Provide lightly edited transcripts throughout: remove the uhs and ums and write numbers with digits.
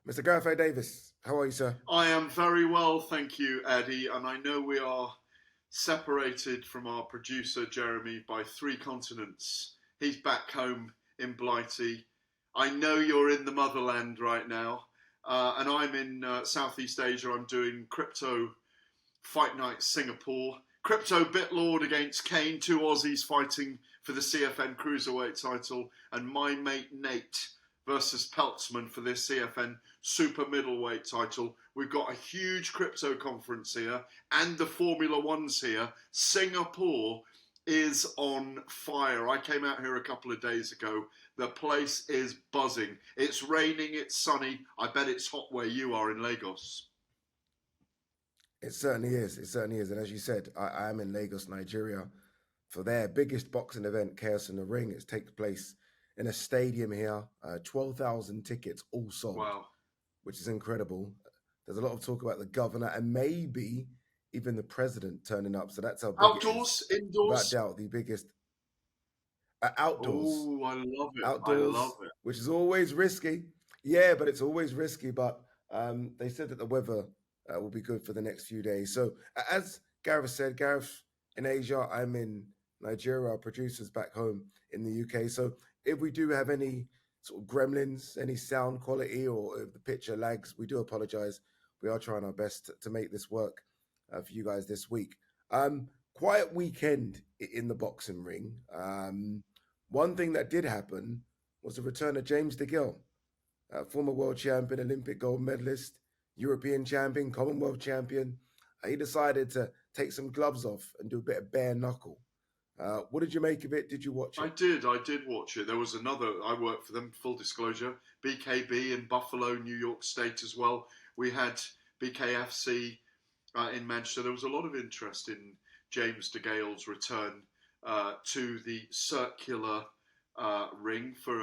Mr. Gareth Davies, how are you, sir? I am very well, thank you, Eddie. And I know we are separated from our producer, Jeremy, by 3 continents. He's back home in Blighty. I know you're in the motherland right now. And I'm in Southeast Asia. I'm doing Crypto Fight Night Singapore. Crypto Bitlord against Kane, 2 Aussies fighting for the CFN Cruiserweight title. And my mate Nate versus Peltzman for this CFN Super Middleweight title. We've got a huge crypto conference here and the Formula One's here. Singapore is on fire. I came out here a couple of days ago. The place is buzzing. It's raining, it's sunny. I bet it's hot where you are in Lagos. It certainly is. It certainly is. And as you said, I am in Lagos, Nigeria, for their biggest boxing event, Chaos in the Ring. It takes place in a stadium here, 12,000 tickets all sold, Wow. Which is incredible. There's a lot of talk about the governor and maybe even the president turning up. So that's how big Outdoors, it is. indoors? Without doubt, the biggest outdoors. Oh, I love it. Outdoors, I love it. which is always risky. Yeah, but it's always risky. But they said that the weather will be good for the next few days. So as Gareth said, Gareth in Asia, I'm in Nigeria, our producers back home in the UK. So if we do have any sort of gremlins, any sound quality, or if the picture lags, we do apologize. We are trying our best to make this work for you guys this week. Quiet weekend in the boxing ring. One thing that did happen was the return of James DeGale, former world champion, Olympic gold medalist, European champion, Commonwealth champion. He decided to take some gloves off and do a bit of bare knuckle. What did you make of it? Did you watch it? I did watch it. There was another, I worked for them, full disclosure, BKB in Buffalo, New York State as well. We had BKFC in Manchester. There was a lot of interest in James DeGale's return to the circular ring for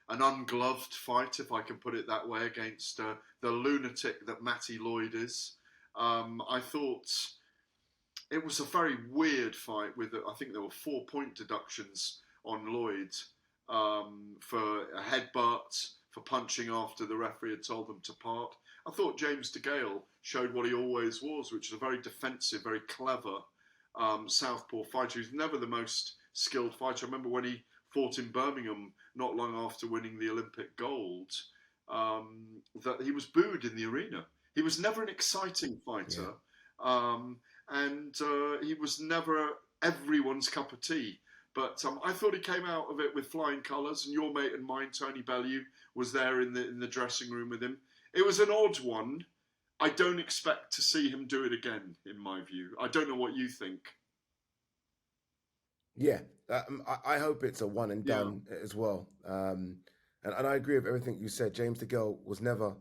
an ungloved fight, if I can put it that way, against the lunatic that Matty Lloyd is. I thought it was a very weird fight with, I think there were 4-point deductions on Lloyd for a headbutt, for punching after the referee had told them to part. I thought James DeGale showed what he always was, which is a very defensive, very clever southpaw fighter. He's never the most skilled fighter. I remember when he fought in Birmingham not long after winning the Olympic gold, that he was booed in the arena. He was never an exciting fighter. Yeah. And he was never everyone's cup of tea. But I thought he came out of it with flying colours, and your mate and mine, Tony Bellew, was there in the dressing room with him. It was an odd one. I don't expect to see him do it again, in my view. I don't know what you think. Yeah, I hope it's a one and done as well. And I agree with everything you said. James DeGale was never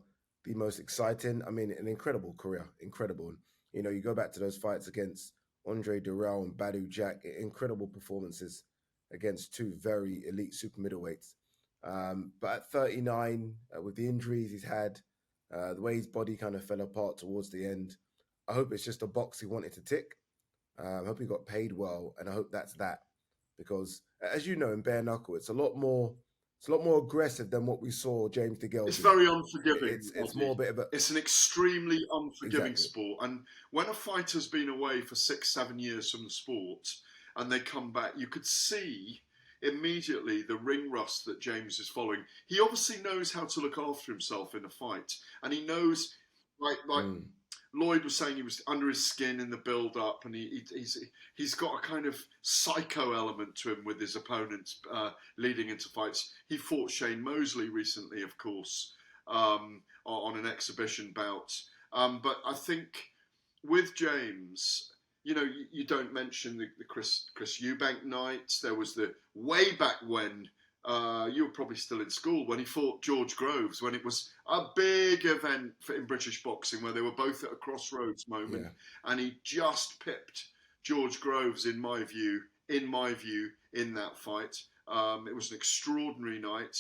the most exciting. I mean, an incredible career, incredible. You know, you go back to those fights against Andre Durrell and Badu Jack, incredible performances against 2 very elite super middleweights. But at 39, with the injuries he's had, the way his body kind of fell apart towards the end, I hope it's just a box he wanted to tick. I hope he got paid well, and I hope that's that. Because, as you know, in bare knuckle, it's a lot more aggressive than what we saw James DeGale. It's very unforgiving. It's more a bit of a... It's an extremely unforgiving sport. And when a fighter's been away for 6-7 years from the sport and they come back, you could see immediately the ring rust that James is following. He obviously knows how to look after himself in a fight. And he knows, like Lloyd was saying, he was under his skin in the build-up, and he's got a kind of psycho element to him with his opponents leading into fights. He fought Shane Mosley recently, of course, on an exhibition bout. But I think with James, you know, you don't mention the Chris Eubank nights. There was the way back when. You were probably still in school when he fought George Groves, when it was a big event in British boxing where they were both at a crossroads moment, and he just pipped George Groves, in my view, in that fight. It was an extraordinary night,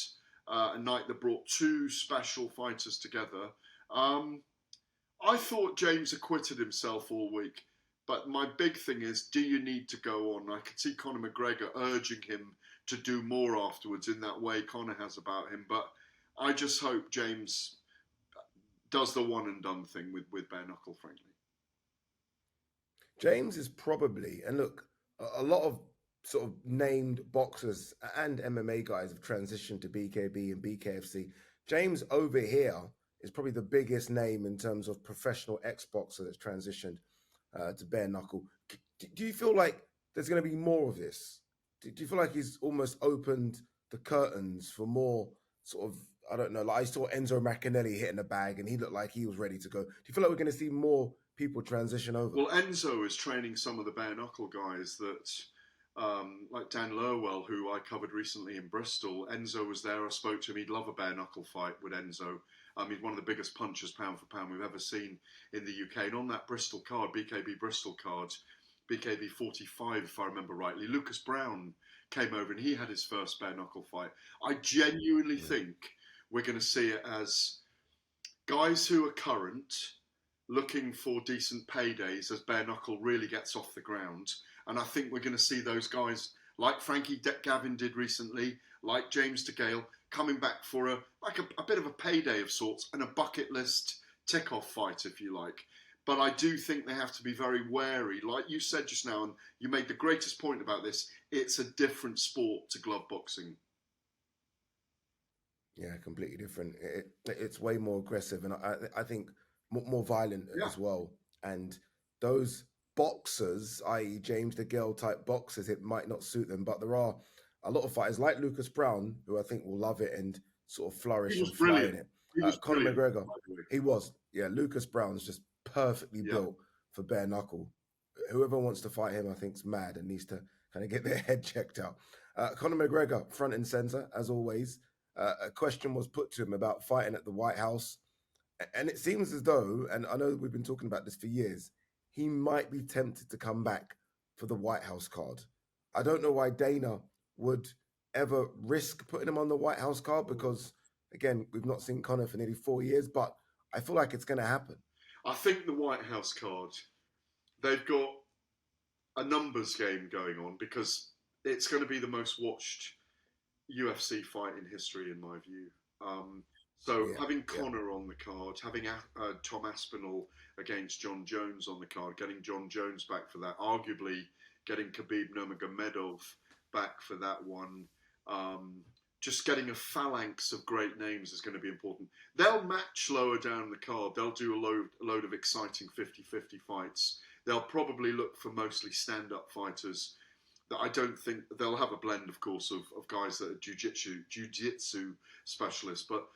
a night that brought 2 special fighters together. I thought James acquitted himself all week, but my big thing is, do you need to go on? I could see Conor McGregor urging him to do more afterwards in that way Conor has about him. But I just hope James does the one and done thing with bare knuckle, frankly. James is probably, and look, a lot of sort of named boxers and MMA guys have transitioned to BKB and BKFC. James over here is probably the biggest name in terms of professional ex-boxer that's transitioned to bare knuckle. Do you feel like there's going to be more of this? Do you feel like he's almost opened the curtains for more sort of, I don't know, like I saw Enzo Machinelli hitting the bag and he looked like he was ready to go. Do you feel like we're going to see more people transition over? Well, Enzo is training some of the bare knuckle guys that, like Dan Lurwell, who I covered recently in Bristol. Enzo was there. I spoke to him. He'd love a bare knuckle fight with Enzo. He's one of the biggest punchers pound for pound we've ever seen in the UK. And on that Bristol card, BKB Bristol card, BKB 45, if I remember rightly, Lucas Brown came over and he had his first bare knuckle fight. I genuinely think we're going to see it as guys who are current, looking for decent paydays as bare knuckle really gets off the ground. And I think we're going to see those guys like Frankie Gavin did recently, like James DeGale, coming back for a bit of a payday of sorts and a bucket list tick-off fight, if you like. But I do think they have to be very wary. Like you said just now, and you made the greatest point about this, it's a different sport to glove boxing. Yeah, completely different. It's way more aggressive and I think more violent as well. And those boxers, i.e. James DeGale type boxers, it might not suit them. But there are a lot of fighters like Lucas Brown, who I think will love it and sort of flourish and fly in it. Conor McGregor, he was. Yeah, Lucas Brown's just perfectly built for bare knuckle. Whoever wants to fight him, I think, is mad and needs to kind of get their head checked out. Conor McGregor, front and center, as always. A question was put to him about fighting at the White House. And it seems as though, and I know we've been talking about this for years, he might be tempted to come back for the White House card. I don't know why Dana would ever risk putting him on the White House card because, again, we've not seen Conor for nearly 4 years, but I feel like it's going to happen. I think the White House card, they've got a numbers game going on because it's going to be the most watched UFC fight in history, in my view. Having Conor on the card, having Tom Aspinall against John Jones on the card, getting John Jones back for that, arguably getting Khabib Nurmagomedov back for that one, just getting a phalanx of great names is going to be important. They'll match lower down the card. They'll do a load of exciting 50-50 fights. They'll probably look for mostly stand-up fighters. That I don't think they'll have a blend, of course, of guys that are jiu-jitsu specialists, but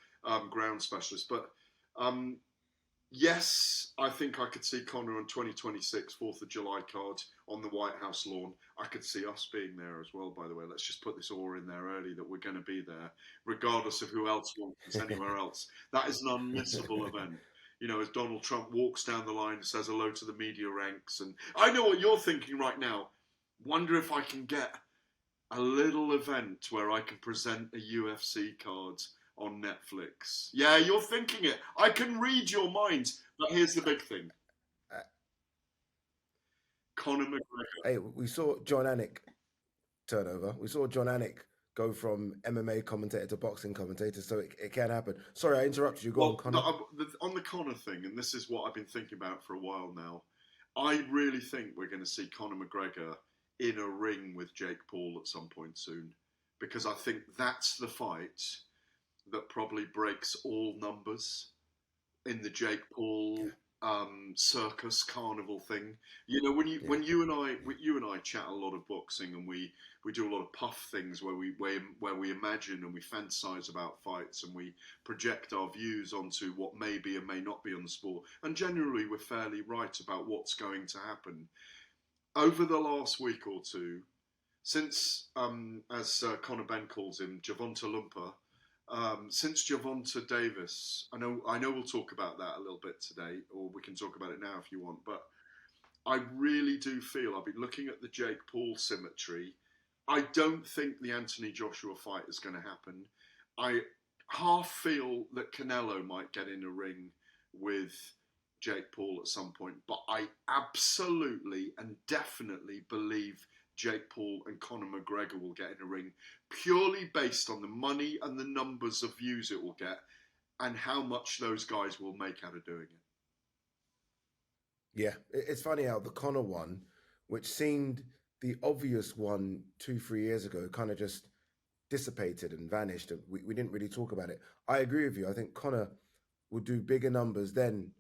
ground specialists. But yes, I think I could see Conor on 2026 4th of July card on the White House lawn. I could see us being there as well, by the way. Let's just put this all in there early that we're going to be there, regardless of who else wants us anywhere else. That is an unmissable event. You know, as Donald Trump walks down the line and says hello to the media ranks. And I know what you're thinking right now. Wonder if I can get a little event where I can present a UFC card on Netflix. Yeah, you're thinking it. I can read your mind. But here's the big thing. Conor McGregor. Hey, we saw John Anik turn over. We saw John Anik go from MMA commentator to boxing commentator, so it can happen. Sorry, I interrupted you. Go on, Conor. On the Conor thing, and this is what I've been thinking about for a while now, I really think we're going to see Conor McGregor in a ring with Jake Paul at some point soon, because I think that's the fight that probably breaks all numbers in the Jake Paul circus carnival thing. You know, when you and I chat a lot of boxing, and we do a lot of puff things where we imagine and we fantasize about fights and we project our views onto what may be and may not be on the sport, and generally we're fairly right about what's going to happen. Over the last week or two, since, as Conor Ben calls him, Javonta Lumpa, since Javonta Davis, I know we'll talk about that a little bit today, or we can talk about it now if you want, but I really do feel, I've been looking at the Jake Paul symmetry, I don't think the Anthony Joshua fight is going to happen. I half feel that Canelo might get in a ring with Jake Paul at some point, but I absolutely and definitely believe Jake Paul and Conor McGregor will get in a ring, purely based on the money and the numbers of views it will get. and how much those guys will make out of doing it. Yeah, it's funny how the Conor one, which seemed the obvious one 2-3 years ago, kind of just dissipated and vanished. And we didn't really talk about it. I agree with you. I think Conor would do bigger numbers than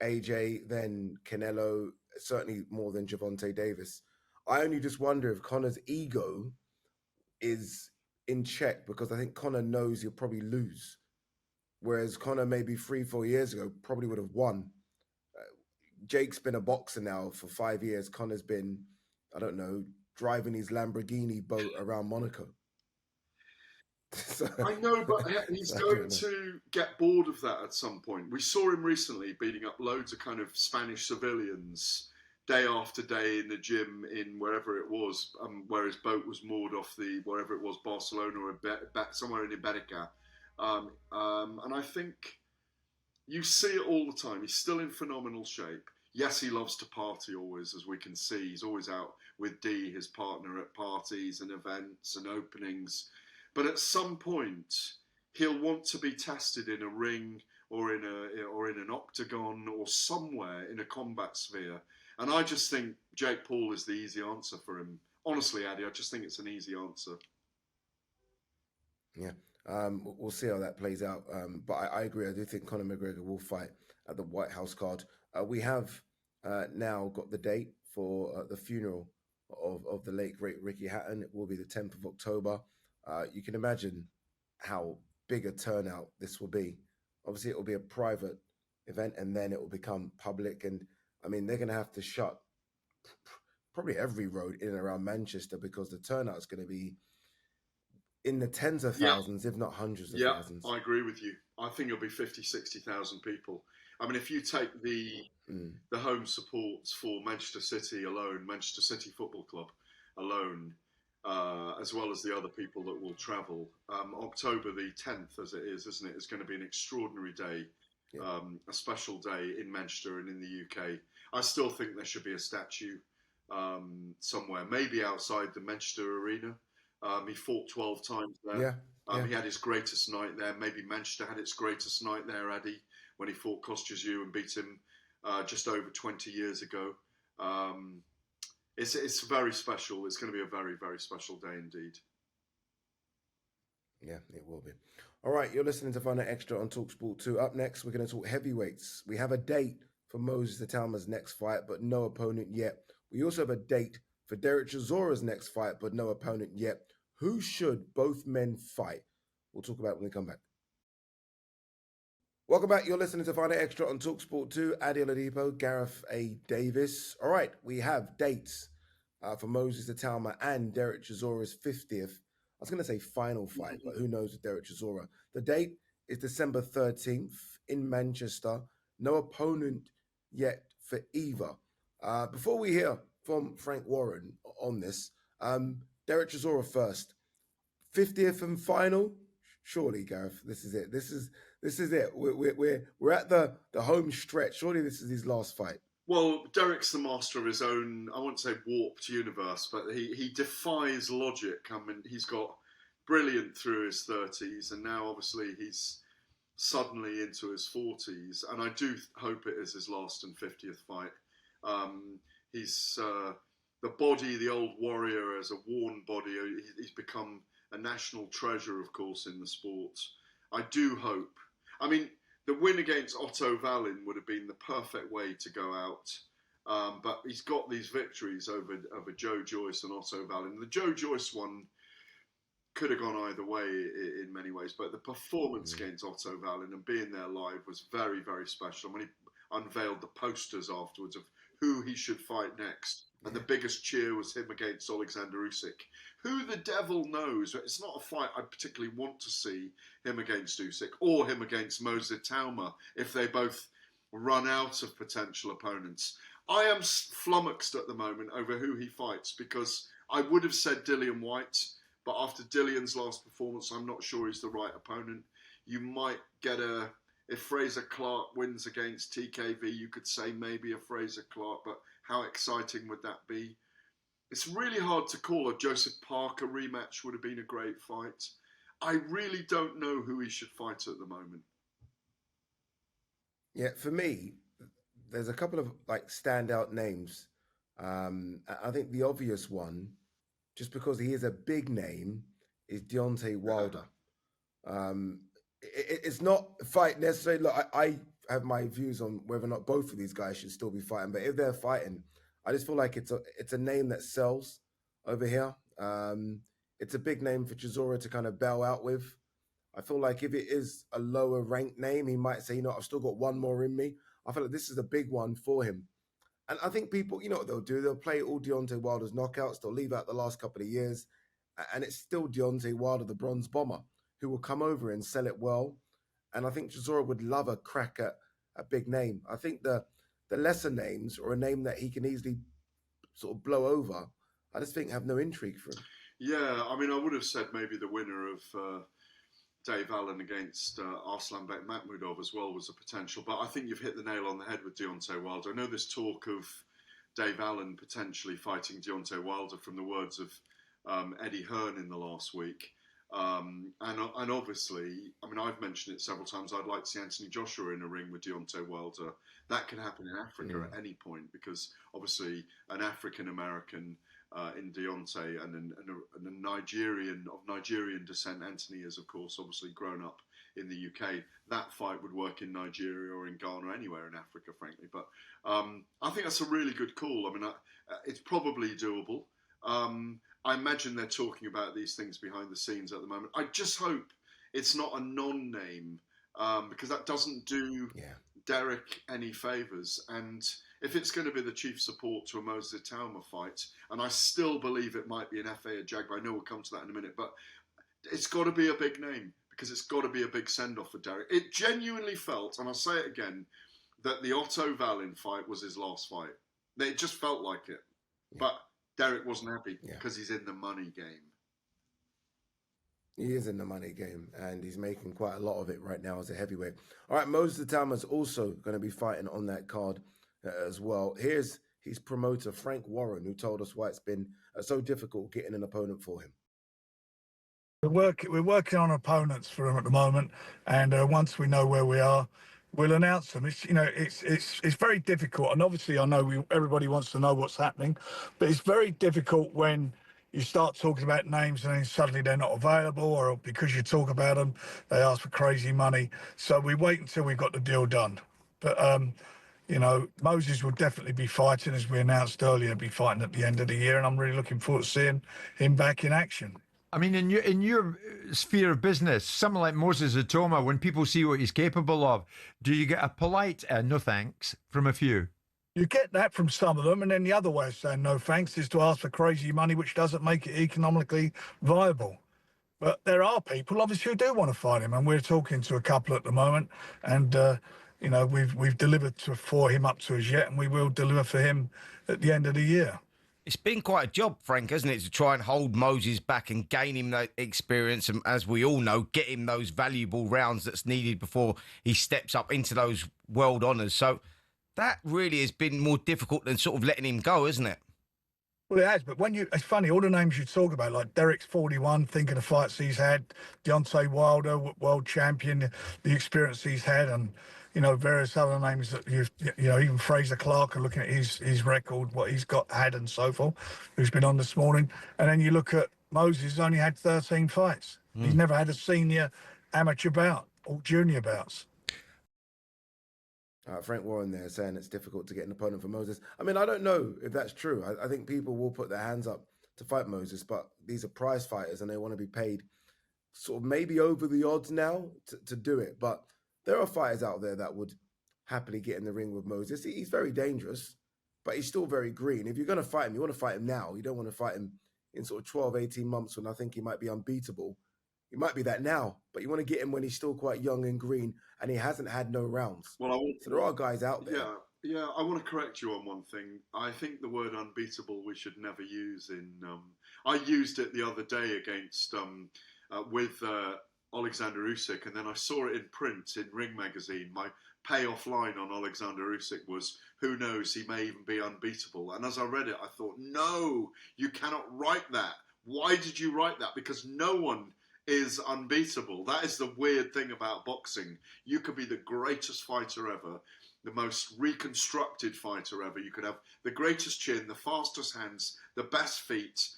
AJ, than Canelo, certainly more than Gervonta Davis. I only just wonder if Conor's ego is in check, because I think Conor knows he'll probably lose. Whereas Conor maybe 3-4 years ago probably would have won. Jake's been a boxer now for 5 years. Conor's been, I don't know, driving his Lamborghini boat around Monaco. So, I know, but he's going to get bored of that at some point. We saw him recently beating up loads of kind of Spanish civilians day after day in the gym in wherever it was, where his boat was moored off wherever it was, Barcelona or somewhere in Iberica. And I think you see it all the time. He's still in phenomenal shape. Yes, he loves to party always, as we can see. He's always out with Dee, his partner, at parties and events and openings. But at some point, he'll want to be tested in a ring or in an octagon or somewhere in a combat sphere. And I just think Jake Paul is the easy answer for him. Honestly, Addy, I just think it's an easy answer. Yeah. We'll see how that plays out. But I agree. I do think Conor McGregor will fight at the White House card. We have now got the date for the funeral of the late, great Ricky Hatton. It will be the 10th of October. You can imagine how big a turnout this will be. Obviously, it will be a private event, and then it will become public. And I mean, they're going to have to shut probably every road in and around Manchester, because the turnout is going to be in the tens of thousands, if not hundreds of thousands. I agree with you. I think it'll be 50, 60,000 people. I mean, if you take the home supports for Manchester City alone, Manchester City Football Club alone, as well as the other people that will travel, October the 10th, as it is, isn't it? It's going to be an extraordinary day, a special day in Manchester and in the UK. I still think there should be a statue somewhere, maybe outside the Manchester Arena. He fought 12 times there. He had his greatest night there. Maybe Manchester had its greatest night there, Addy, when he fought Kostya and beat him just over 20 years ago. It's very special. It's going to be a very, very special day indeed. Yeah, it will be. All right, you're listening to Final Extra on talkSPORT 2. Up next, we're going to talk heavyweights. We have a date for Moses Itauma's next fight, but no opponent yet. We also have a date for Derek Chisora's next fight, but no opponent yet. Who should both men fight? We'll talk about it when we come back. Welcome back. You're listening to Final Extra on talkSPORT 2. Adi Oladipo, Gareth A. Davies. All right, we have dates for Moses Itauma and Derek Chisora's 50th. I was going to say final fight, but who knows with Derek Chisora. The date is December 13th in Manchester. No opponent yet for either. Before we hear from Frank Warren on this, Derek Chisora first. 50th and final? Surely, Gareth, this is it. This is it. We're at the home stretch. Surely this is his last fight. Well, Derek's the master of his own, I won't say warped universe, but he defies logic. I mean, he's got brilliant through his 30s, and now obviously he's suddenly into his 40s, and I do hope it is his last and 50th fight. He's the body, the old warrior, as a worn body. He's become a national treasure, of course, in the sport. I do hope. I mean, the win against Otto Wallin would have been the perfect way to go out. But he's got these victories over Joe Joyce and Otto Wallin. The Joe Joyce one could have gone either way in many ways, but the performance against Otto Wallin and being there live was very, very special. When he unveiled the posters afterwards of who he should fight next, and the biggest cheer was him against Alexander Usyk. Who the devil knows? It's not a fight I particularly want to see, him against Usyk or him against Moses Itauma, if they both run out of potential opponents. I am flummoxed at the moment over who he fights, because I would have said Dillian White, but after Dillian's last performance, I'm not sure he's the right opponent. You might get if Fraser Clark wins against TKV, you could say maybe a Fraser Clark, but how exciting would that be? It's really hard to call. A Joseph Parker rematch would have been a great fight. I really don't know who he should fight at the moment. Yeah, for me, there's a couple of like standout names. I think the obvious one, just because he is a big name, is Deontay Wilder. It's not a fight necessarily. Look, I have my views on whether or not both of these guys should still be fighting. But if they're fighting, I just feel like it's a name that sells over here. It's a big name for Chisora to kind of bail out with. I feel like if it is a lower ranked name, he might say, I've still got one more in me. I feel like this is a big one for him. And I think people, you know what they'll do? They'll play all Deontay Wilder's knockouts. They'll leave out the last couple of years. And it's still Deontay Wilder, the bronze bomber, who will come over and sell it well. And I think Chisora would love a crack at a big name. I think the lesser names, or a name that he can easily sort of blow over, I just think have no intrigue for him. Yeah, I mean, I would have said maybe the winner of Dave Allen against Arslanbek Makhmudov as well was a potential. But I think you've hit the nail on the head with Deontay Wilder. I know there's talk of Dave Allen potentially fighting Deontay Wilder from the words of Eddie Hearn in the last week. And obviously, I mean, I've mentioned it several times, I'd like to see Anthony Joshua in a ring with Deontay Wilder. That can happen in Africa at any point, because obviously an African-American in Deontay and a Nigerian of Nigerian descent, Anthony is, of course, obviously grown up in the UK. That fight would work in Nigeria or in Ghana, or anywhere in Africa, frankly. But I think that's a really good call. I mean, it's probably doable. I imagine they're talking about these things behind the scenes at the moment. I just hope it's not a non-name, because that doesn't do Derek any favours. And if it's going to be the chief support to a Moses Itauma fight, and I still believe it might be an FA or Jag, but I know we'll come to that in a minute, but it's got to be a big name, because it's got to be a big send-off for Derek. It genuinely felt, and I'll say it again, that the Otto Wallin fight was his last fight. It just felt like it. But Derek wasn't happy because he's in the money game. He is in the money game, and he's making quite a lot of it right now as a heavyweight. All right, Moses Itauma is also going to be fighting on that card as well. Here's his promoter, Frank Warren, who told us why it's been so difficult getting an opponent for him. We're working on opponents for him at the moment, and once we know where we are, we'll announce them. It's very difficult, and obviously I know everybody wants to know what's happening, but it's very difficult when you start talking about names and then suddenly they're not available, or because you talk about them, they ask for crazy money. So we wait until we've got the deal done. But Moses will definitely be fighting, as we announced earlier, be fighting at the end of the year, and I'm really looking forward to seeing him back in action. I mean, in your sphere of business, someone like Moses Itauma, when people see what he's capable of, do you get a polite no thanks from a few? You get that from some of them, and then the other way of saying no thanks is to ask for crazy money, which doesn't make it economically viable. But there are people, obviously, who do want to fight him, and we're talking to a couple at the moment, and we've delivered for him up to us yet, and we will deliver for him at the end of the year. It's been quite a job, Frank, hasn't it, to try and hold Moses back and gain him that experience, and as we all know, get him those valuable rounds that's needed before he steps up into those world honours. So that really has been more difficult than sort of letting him go, isn't it? Well, it has, but it's funny, all the names you talk about, like Derek's 41, think of the fights he's had, Deontay Wilder, world champion, the experience he's had, and various other names that even Fraser Clark, are looking at his record, what he's had and so forth, who's been on this morning. And then you look at Moses, only had 13 fights. He's never had a senior amateur bout or junior bouts. Frank Warren there saying it's difficult to get an opponent for Moses. I mean, I don't know if that's true. I think people will put their hands up to fight Moses, but these are prize fighters and they want to be paid sort of maybe over the odds now to do it. But there are fighters out there that would happily get in the ring with Moses. He's very dangerous, but he's still very green. If you're going to fight him, you want to fight him now. You don't want to fight him in sort of 12, 18 months when I think he might be unbeatable. He might be that now, but you want to get him when he's still quite young and green and he hasn't had no rounds. So there are guys out there. Yeah, I want to correct you on one thing. I think the word unbeatable we should never use in... I used it the other day against... with Alexander Usyk, and then I saw it in print in Ring magazine. My payoff line on Alexander Usyk was, who knows, he may even be unbeatable. And as I read it, I thought, no, you cannot write that. Why did you write that? Because no one is unbeatable. That is the weird thing about boxing. You could be the greatest fighter ever, the most reconstructed fighter ever. You could have the greatest chin, the fastest hands, the best feet,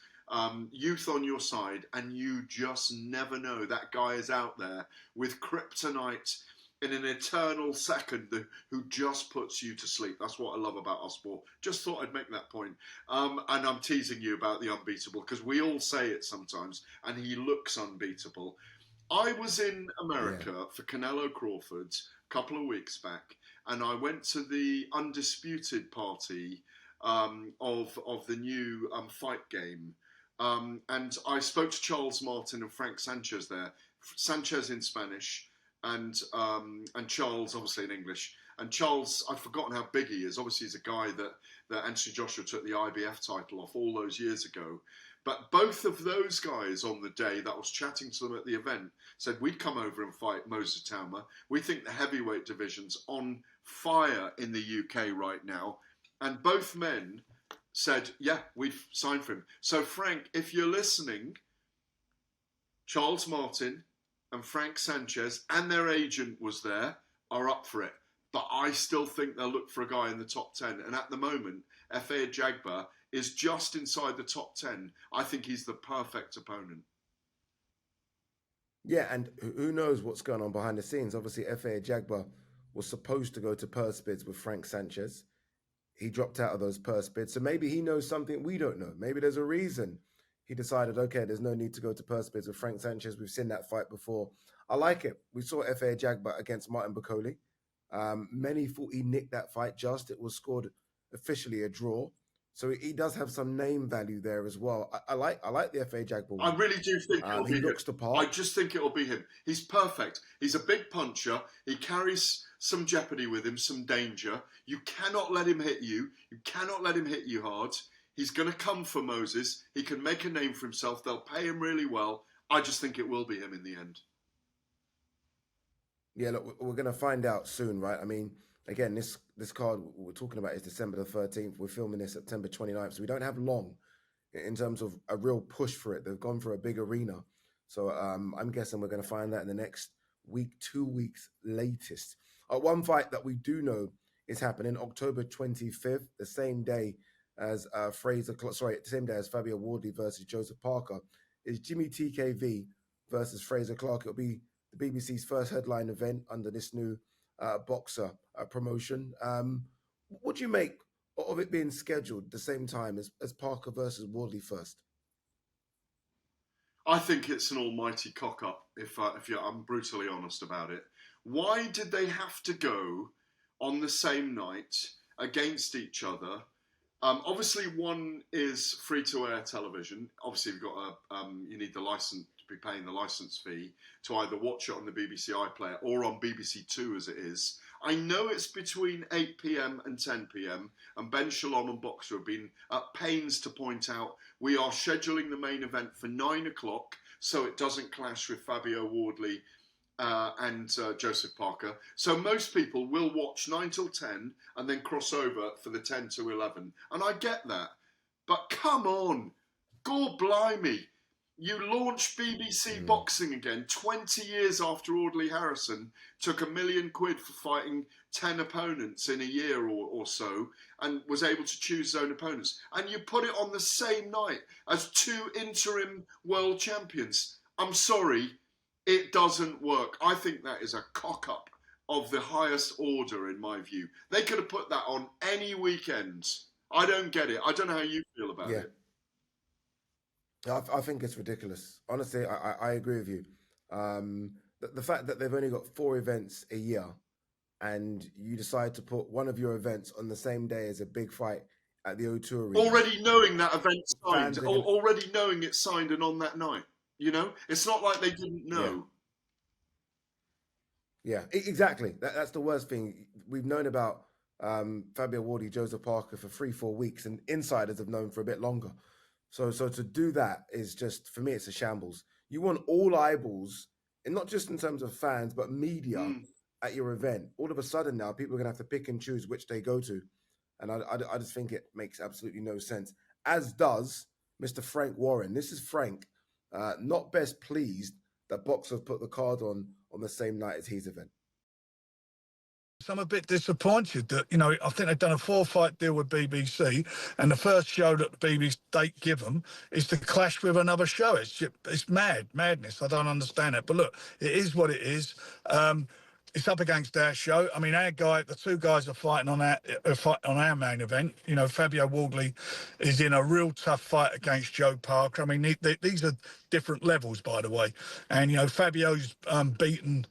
youth on your side, and you just never know. That guy is out there with kryptonite in an eternal second who just puts you to sleep. That's what I love about our sport. Just thought I'd make that point. And I'm teasing you about the unbeatable because we all say it sometimes, and he looks unbeatable. I was in America for Canelo Crawford a couple of weeks back, and I went to the undisputed party of the new fight game. And I spoke to Charles Martin and Frank Sanchez there. Sanchez in Spanish, and Charles obviously in English. And Charles, I've forgotten how big he is. Obviously, he's a guy that Anthony Joshua took the IBF title off all those years ago. But both of those guys on the day that I was chatting to them at the event said we'd come over and fight Moses Itauma. We think the heavyweight division's on fire in the UK right now. And both men said, yeah, we've signed for him. So Frank, if you're listening, Charles Martin and Frank Sanchez and their agent was there, are up for it. But I still think they'll look for a guy in the top 10. And at the moment, Efe Ajagba is just inside the top 10. I think he's the perfect opponent. Yeah, and who knows what's going on behind the scenes. Obviously, Efe Ajagba was supposed to go to purse bids with Frank Sanchez. He dropped out of those purse bids. So maybe he knows something we don't know. Maybe there's a reason he decided, okay, there's no need to go to purse bids with Frank Sanchez. We've seen that fight before. I like it. We saw Efe Ajagba against Martin Bakole. Many thought he nicked that fight just. It was scored officially a draw. So he does have some name value there as well. I like the Efe Ajagba one. I really do think it'll be he him. looks the part. I just think it'll be him. He's perfect. He's a big puncher. He carries some jeopardy with him, some danger. You cannot let him hit you. You cannot let him hit you hard. He's going to come for Moses. He can make a name for himself. They'll pay him really well. I just think it will be him in the end. Yeah, look, we're going to find out soon, right? I mean, again, this card we're talking about is December the 13th. We're filming this September 29th, so we don't have long in terms of a real push for it. They've gone for a big arena. So I'm guessing we're going to find that in the next week, 2 weeks latest. One fight that we do know is happening October 25th, the same day as same day as Fabio Wardley versus Joseph Parker, is Jimmy TKV versus Fraser Clark. It'll be the BBC's first headline event under this new boxer promotion. What do you make of it being scheduled the same time as Parker versus Wardley first? I think it's an almighty cock-up, if I'm brutally honest about it. Why did they have to go on the same night against each other? Obviously, one is free-to-air television. Obviously, you've got you need the license to be paying the license fee to either watch it on the BBC iPlayer or on BBC Two, as it is. I know it's between 8 p.m. and 10 p.m. and Ben Shalom and Boxer have been at pains to point out we are scheduling the main event for 9 o'clock so it doesn't clash with Fabio Wardley and Joseph Parker. So most people will watch 9 till 10 and then cross over for the 10 to 11. And I get that. But come on, God blimey. You launched BBC Boxing again 20 years after Audley Harrison took £1 million for fighting 10 opponents in a year or so and was able to choose his own opponents. And you put it on the same night as 2 interim world champions. I'm sorry, it doesn't work. I think that is a cock-up of the highest order in my view. They could have put that on any weekend. I don't get it. I don't know how you feel about it. I think it's ridiculous. Honestly, I agree with you. The fact that they've only got 4 events a year and you decide to put one of your events on the same day as a big fight at the O2 Arena. Already knowing that event's signed, already knowing it's signed and on that night. You know? It's not like they didn't know. Yeah, exactly. That's the worst thing. We've known about Fabio Wardley, Joseph Parker for 3-4 weeks, and insiders have known for a bit longer. So to do that is just, for me, it's a shambles. You want all eyeballs, and not just in terms of fans, but media at your event. All of a sudden now, people are going to have to pick and choose which they go to. And I just think it makes absolutely no sense, as does Mr. Frank Warren. This is Frank, not best pleased that boxers put the card on the same night as his event. So I'm a bit disappointed that, I think they've done a 4-fight deal with BBC, and the first show that the BBC date give them is to clash with another show. It's madness. I don't understand it. But look, it is what it is. It's up against our show. I mean, the two guys are fighting on our main event. Fabio Wardley is in a real tough fight against Joe Parker. I mean, these are different levels, by the way. And, Fabio's beaten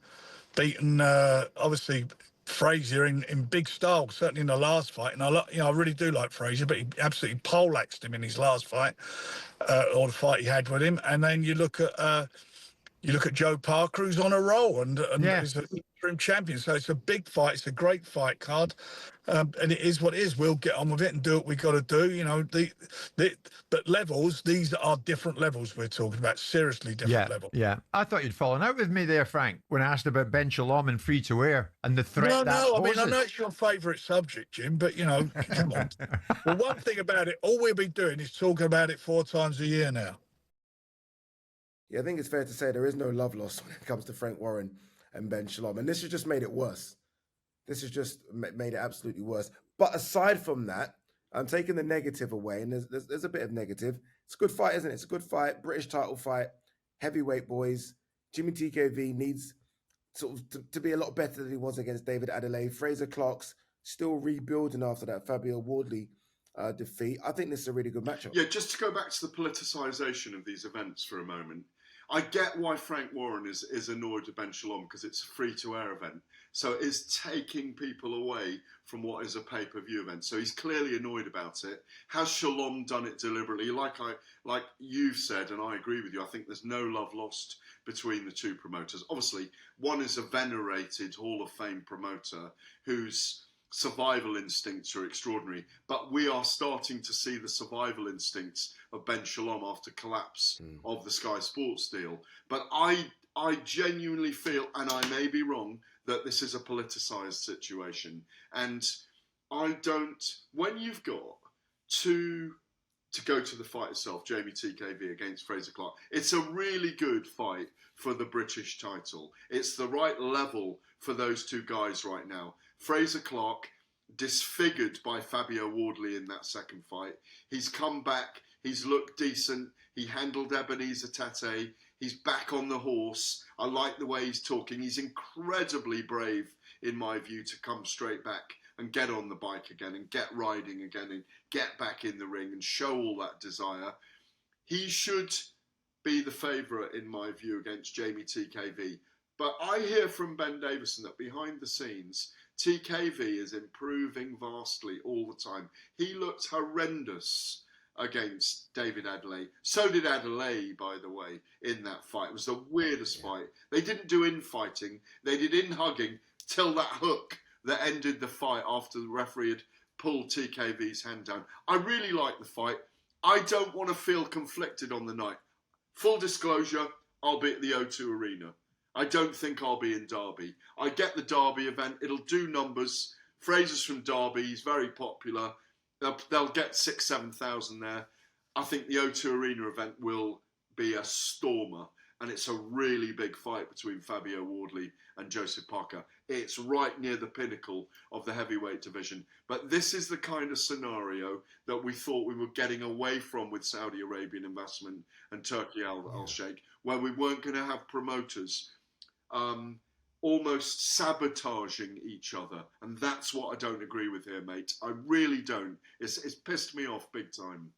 obviously Frazier in big style, certainly in the last fight. And I really do like Frazier, but he absolutely poleaxed him in his last fight, or the fight he had with him. And then you look at Joe Parker, who's on a roll and is an interim champion. So it's a big fight. It's a great fight card. And it is what it is. We'll get on with it and do what we got to do. But levels, these are different levels we're talking about, seriously different levels. Yeah. I thought you'd fallen out with me there, Frank, when I asked about Ben Shalom and free to air and the threat that poses. I mean, I know it's your favourite subject, Jim, but, come on. Well, one thing about it, all we'll be doing is talking about it 4 times a year now. Yeah, I think it's fair to say there is no love lost when it comes to Frank Warren and Ben Shalom. And this has just made it worse. This has just made it absolutely worse. But aside from that, I'm taking the negative away, and there's a bit of negative. It's a good fight, isn't it? It's a good fight, British title fight, heavyweight boys. Jimmy TKV needs sort of to be a lot better than he was against David Adelaide. Fraser Clark's still rebuilding after that Fabio Wardley defeat. I think this is a really good matchup. Yeah, just to go back to the politicisation of these events for a moment, I get why Frank Warren is annoyed with Ben Shalom, because it's a free-to-air event. So it's taking people away from what is a pay-per-view event. So he's clearly annoyed about it. Has Shalom done it deliberately? Like you've said, and I agree with you, I think there's no love lost between the two promoters. Obviously, one is a venerated Hall of Fame promoter whose survival instincts are extraordinary, but we are starting to see the survival instincts of Ben Shalom after collapse of the Sky Sports deal. But I genuinely feel, and I may be wrong, that this is a politicised situation. And when you've got to go to the fight itself, Jamie TKV against Fraser Clark, it's a really good fight for the British title. It's the right level for those two guys right now. Fraser Clark, disfigured by Fabio Wardley in that second fight. He's come back. He's looked decent. He handled Ebenezer Tate. He's back on the horse. I like the way he's talking. He's incredibly brave, in my view, to come straight back and get on the bike again and get riding again and get back in the ring and show all that desire. He should be the favourite, in my view, against Jamie TKV. But I hear from Ben Davison that behind the scenes, TKV is improving vastly all the time. He looked horrendous against David Adelaide. So did Adelaide, by the way, in that fight. It was the weirdest fight. They didn't do infighting. They did in-hugging till that hook that ended the fight after the referee had pulled TKV's hand down. I really like the fight. I don't want to feel conflicted on the night. Full disclosure, I'll be at the O2 Arena. I don't think I'll be in Derby. I get the Derby event. It'll do numbers. Fraser's from Derby. He's very popular. They'll get 6,000-7,000 there. I think the O2 Arena event will be a stormer. And it's a really big fight between Fabio Wardley and Joseph Parker. It's right near the pinnacle of the heavyweight division. But this is the kind of scenario that we thought we were getting away from with Saudi Arabian investment and Turkey Al-Sheikh, where we weren't going to have promoters almost sabotaging each other. And that's what I don't agree with here, mate. I really don't. It's pissed me off big time.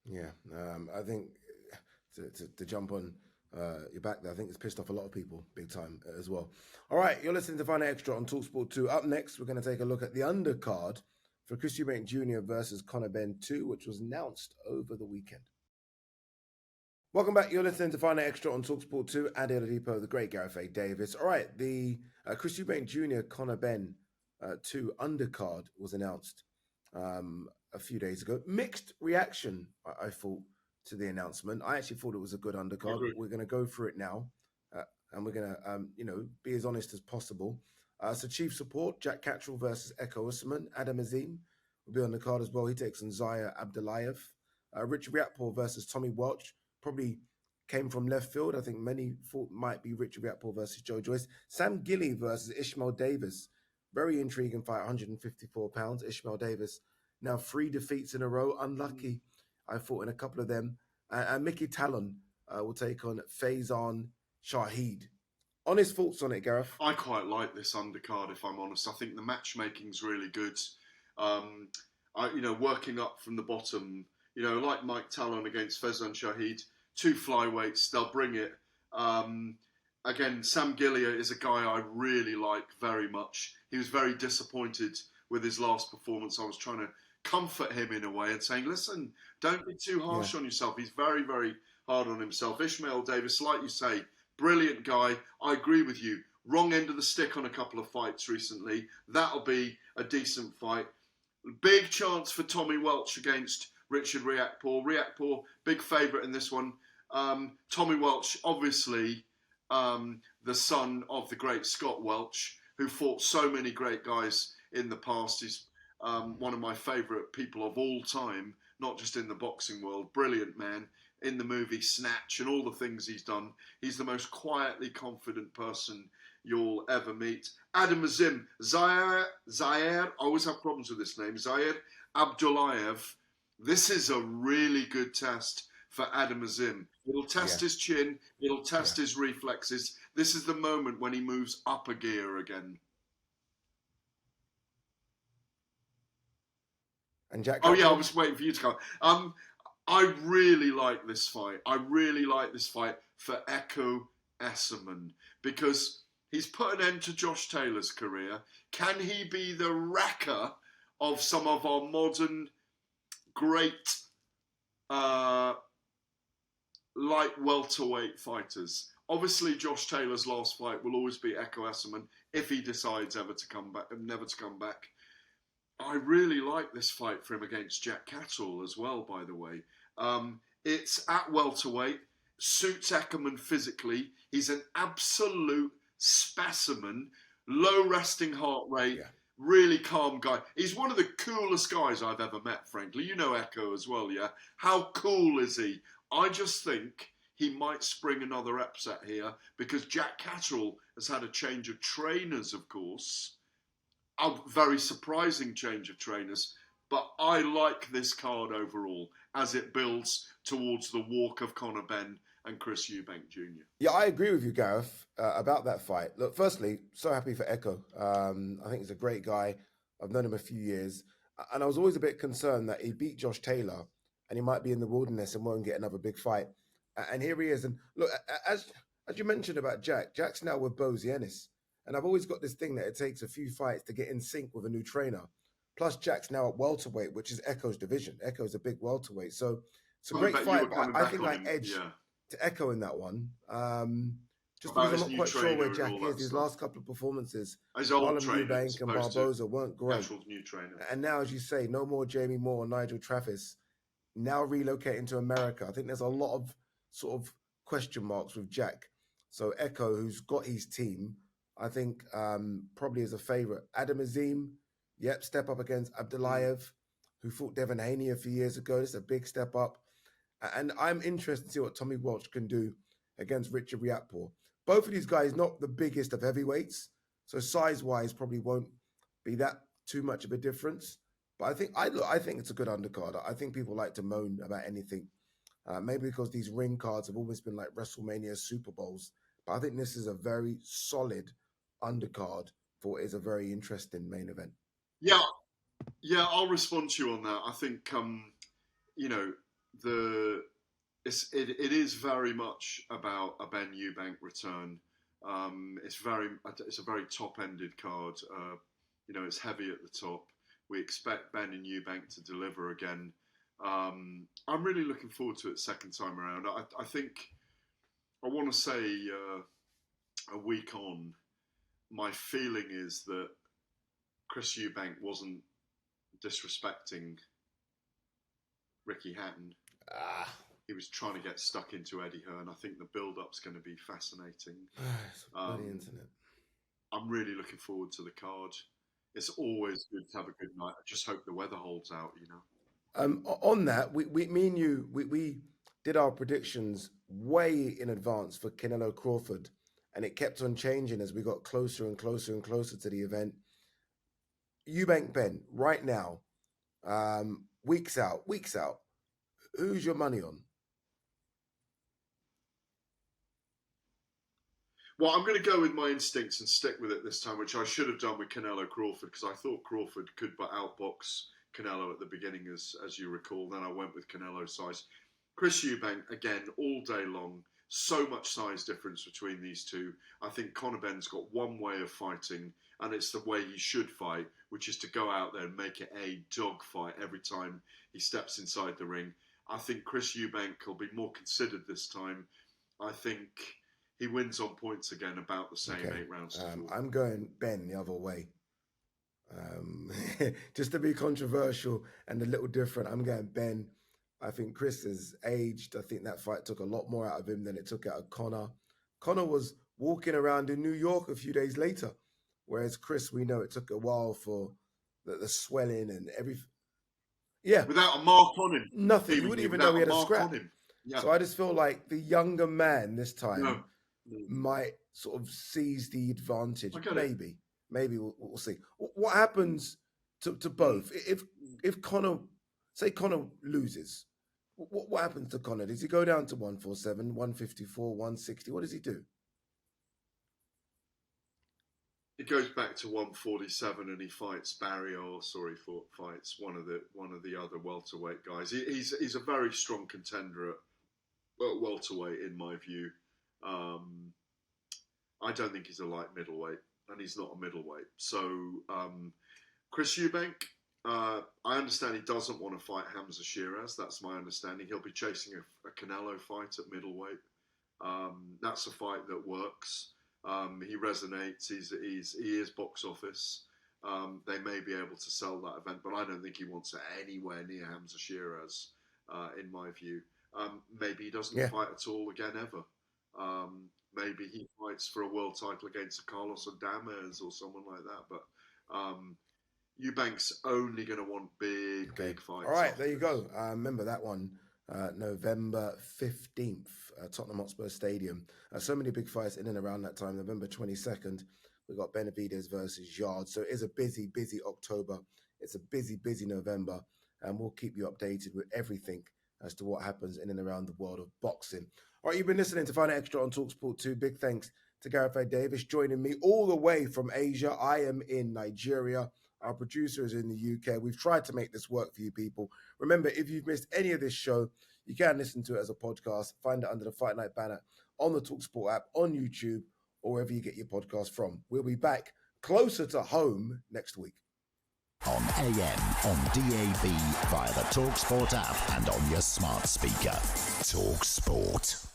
Yeah, I think to jump on your back there, I think it's pissed off a lot of people big time as well. All right, you're listening to Final Extra on talkSPORT 2. Up next, we're going to take a look at the undercard for Chris Eubank Jr. versus Conor Ben 2, which was announced over the weekend. Welcome back. You're listening to Final Extra on talkSPORT 2. Adi Oladipo, the great Gareth Davies. All right, the Chris Eubank Jr. Conor Ben 2 undercard was announced a few days ago. Mixed reaction, I thought, to the announcement. I actually thought it was a good undercard. We're going to go through it now, and we're going to, be as honest as possible. So chief support, Jack Cattrall versus Echo Usman. Adam Azim will be on the card as well. He takes on Zaya Abdullayev. Richard Riakporhe versus Tommy Welch. Probably came from left field. I think many thought might be Richard Riakporhe versus Joe Joyce. Sam Gilly versus Ishmael Davis. Very intriguing fight, 154 pounds. Ishmael Davis, now 3 defeats in a row. Unlucky. I fought in a couple of them. And Mickey Talon will take on Faizan Shahid. Honest thoughts on it, Gareth? I quite like this undercard, if I'm honest. I think the matchmaking's really good. Working up from the bottom, like Mike Talon against Faizan Shahid, 2 flyweights, they'll bring it. Again, Sam Gillier is a guy I really like very much. He was very disappointed with his last performance. I was trying to comfort him in a way and saying, listen, don't be too harsh on yourself. He's very, very hard on himself. Ishmael Davis, like you say, brilliant guy. I agree with you. Wrong end of the stick on a couple of fights recently. That'll be a decent fight. Big chance for Tommy Welch against Richard Riakporhe. Riakporhe, big favourite in this one. Tommy Welch, obviously the son of the great Scott Welch, who fought so many great guys in the past. He's one of my favourite people of all time, not just in the boxing world. Brilliant man. In the movie Snatch and all the things he's done. He's the most quietly confident person you'll ever meet. Adam Azim, Zaire, I always have problems with this name, Zaire Abdullayev. This is a really good test for Adam Azim. It'll test his chin, it'll test his reflexes. This is the moment when he moves up a gear again. And Jack? Oh yeah, I was waiting for you to come. I really like this fight. I really like this fight for Echo Esserman because he's put an end to Josh Taylor's career. Can he be the wrecker of some of our modern great light welterweight fighters? Obviously, Josh Taylor's last fight will always be Echo Esserman if he decides never to come back. I really like this fight for him against Jack Catterall as well, by the way. It's at welterweight, suits Eckerman physically. He's an absolute specimen, low resting heart rate, really calm guy. He's one of the coolest guys I've ever met, frankly. You know Echo as well, yeah? How cool is he? I just think he might spring another upset here because Jack Catterall has had a change of trainers, of course. A very surprising change of trainers, but I like this card overall as it builds towards the walk of Conor Benn and Chris Eubank Jr. Yeah, I agree with you, Gareth, about that fight. Look, firstly, so happy for Echo. I think he's a great guy. I've known him a few years. And I was always a bit concerned that he beat Josh Taylor and he might be in the wilderness and won't get another big fight. And here he is. And look, as you mentioned about Jack's now with Bozy Ennis. And I've always got this thing that it takes a few fights to get in sync with a new trainer. Plus, Jack's now at welterweight, which is Echo's division. Echo's a big welterweight. So it's a great fight. But I think I edged to Echo in that one. Just because I'm not quite sure where Jack is. His last couple of performances, Harlem Eubank and Barboza weren't great. New trainer. And now, as you say, no more Jamie Moore and Nigel Travis. Now relocating to America. I think there's a lot of sort of question marks with Jack. So Echo, who's got his team, I think probably is a favourite. Adam Azim, step up against Abdullayev, who fought Devin Haney a few years ago. It's a big step up. And I'm interested to see what Tommy Welch can do against Richard Riakporhe. Both of these guys, not the biggest of heavyweights, so size-wise probably won't be that too much of a difference. But I think it's a good undercard. I think people like to moan about anything. Maybe because these ring cards have always been like WrestleMania Super Bowls. But I think this is a very solid undercard for what is a very interesting main event. Yeah, I'll respond to you on that. I think it is very much about a Ben Eubank return. It's a very top-ended card. It's heavy at the top. We expect Ben and Eubank to deliver again. I'm really looking forward to it second time around. I think I want to say a week on, my feeling is that Chris Eubank wasn't disrespecting Ricky Hatton. He was trying to get stuck into Eddie Hearn. I think the build-up's going to be fascinating. It's bloody internet. I'm really looking forward to the card. It's always good to have a good night. I just hope the weather holds out, On that, me and you, we did our predictions way in advance for Canelo Crawford, and it kept on changing as we got closer and closer and closer to the event. Eubank Ben, right now, weeks out, who's your money on? Well, I'm going to go with my instincts and stick with it this time, which I should have done with Canelo Crawford, because I thought Crawford could outbox Canelo at the beginning, as you recall. Then I went with Canelo size. Chris Eubank, again, all day long. So much size difference between these two. I think Conor Benn's got one way of fighting, and it's the way he should fight, which is to go out there and make it a dog fight every time he steps inside the ring. I think Chris Eubank will be more considered this time. I think he wins on points again, about the same, 8 rounds to 4. I'm going Ben the other way. Just to be controversial and a little different, I'm going Ben. I think Chris is aged. I think that fight took a lot more out of him than it took out of Conor. Conor was walking around in New York a few days later, whereas Chris, we know it took a while for the swelling and everything. Yeah. Without a mark on him. Nothing. You wouldn't even know he had a scrap. Yeah. So I just feel like the younger man this time might sort of seize the advantage. Maybe we'll see. What happens to both? If Conor, say Conor loses, what happens to Conor? Does he go down to 147, 154, 160? What does he do? He goes back to 147 and he fights Barrios, or he fights one of the other welterweight guys. He's a very strong contender at welterweight, in my view. I don't think he's a light middleweight, and he's not a middleweight. So Chris Eubank, I understand he doesn't want to fight Hamza Shiraz. That's my understanding. He'll be chasing a Canelo fight at middleweight. That's a fight that works. He resonates. He is box office. They may be able to sell that event, but I don't think he wants it anywhere near Hamza Shiraz, in my view. Maybe he doesn't fight at all again ever. Maybe he fights for a world title against Carlos Adames or someone like that. But Eubank's only going to want big fights. All right, there you go. Remember that one, November 15th, Tottenham Hotspur Stadium. So many big fights in and around that time. November 22nd, we got Benavidez versus Yard. So it is a busy October. It's a busy November. And we'll keep you updated with everything as to what happens in and around the world of boxing. All right, you've been listening to Find Out Extra on talkSPORT 2. Big thanks to Gareth Davies joining me all the way from Asia. I am in Nigeria. Our producer is in the UK. We've tried to make this work for you people. Remember, if you've missed any of this show, you can listen to it as a podcast. Find it under the Fight Night banner on the talkSPORT app, on YouTube, or wherever you get your podcast from. We'll be back closer to home next week. On AM, on DAB, via the talkSPORT app, and on your smart speaker. talkSPORT.